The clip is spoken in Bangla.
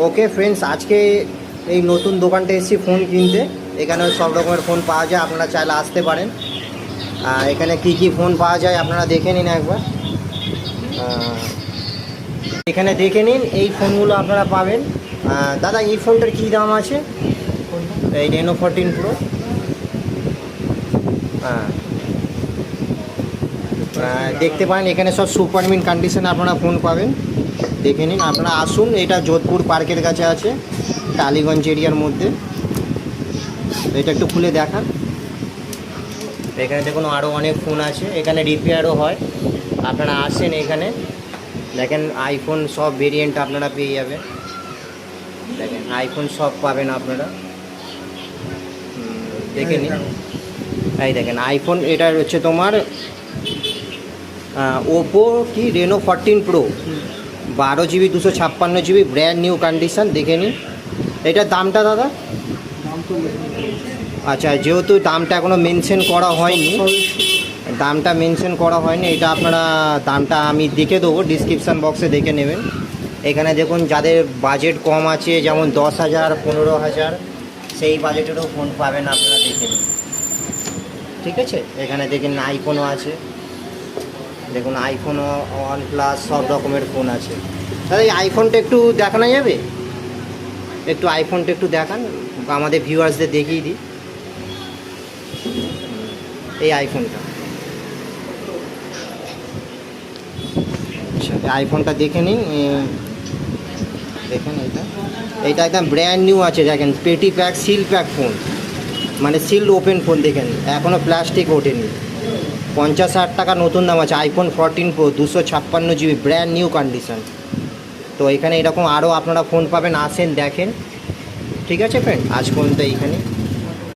ওকে ফ্রেন্ডস, আজকে এই নতুন দোকানটা এসেছি ফোন কিনতে। এখানে সব রকমের ফোন পাওয়া যায়, আপনারা চাইলে আসতে পারেন। এখানে কি কি ফোন পাওয়া যায় আপনারা দেখে নিন একবার। এখানে দেখে নিন, এই ফোনগুলো আপনারা পাবেন। দাদা, এই ফোনটার কী দাম আছে? এই Reno 14 Pro। দেখতে পারেন এখানে সব সুপার মিন কন্ডিশনে আপনারা ফোন পাবেন, দেখে নিন। আপনারা আসুন, এটা যোধপুর পার্কের কাছে আছে, টালিগঞ্জ এরিয়ার মধ্যে। এটা একটু খুলে দেখান। এখানে দেখুন আরও অনেক ফোন আছে, এখানে রিপেয়ারও হয়। আপনারা আসেন এখানে, দেখেন আইফোন সব ভেরিয়েন্ট আপনারা পেয়ে যাবেন। দেখেন আইফোন সব পাবেন আপনারা, দেখে নিন। এই দেখেন আইফোন, এটা হচ্ছে তোমার ওপো কি Reno 14 Pro, 12GB 256GB, brand new condition, দেখে নিন। এটার দামটা দাদা? আচ্ছা, যেহেতু দামটা এখনও মেনশন করা হয়নি, এটা আপনারা দামটা আমি দেখে দেবো, ডিসক্রিপশান বক্সে দেখে নেবেন। এখানে দেখুন যাদের বাজেট কম আছে, যেমন 10,000 15,000, সেই বাজেটেরও ফোন পাবেন আপনারা, দেখে নিন। ঠিক আছে, এখানে দেখেন আইফোনও আছে, দেখুন আইফোনও, OnePlus, সব রকমের ফোন আছে। দাদা, এই আইফোনটা একটু দেখানো যাবে? একটু আইফোনটা একটু দেখান, আমাদের ভিউয়ার্সদের দেখিয়ে দিই। এই আইফোনটা, আইফোনটা দেখে নিন। দেখেন এটা একদম ব্র্যান্ড নিউ আছে। দেখেন পেটি প্যাক, সিল প্যাক ফোন, মানে সিল্ড ওপেন ফোন। দেখেন এখনও প্লাস্টিক ওঠেনি। 50,000 টাকা নতুন দাম আছে। IPhone 14 Pro, 256GB, brand new condition. তো এখানে এরকম আরও আপনারা ফোন পাবেন, আসেন দেখেন। ঠিক আছে ফ্রেন্ড, আজ পর্যন্ত এইখানে।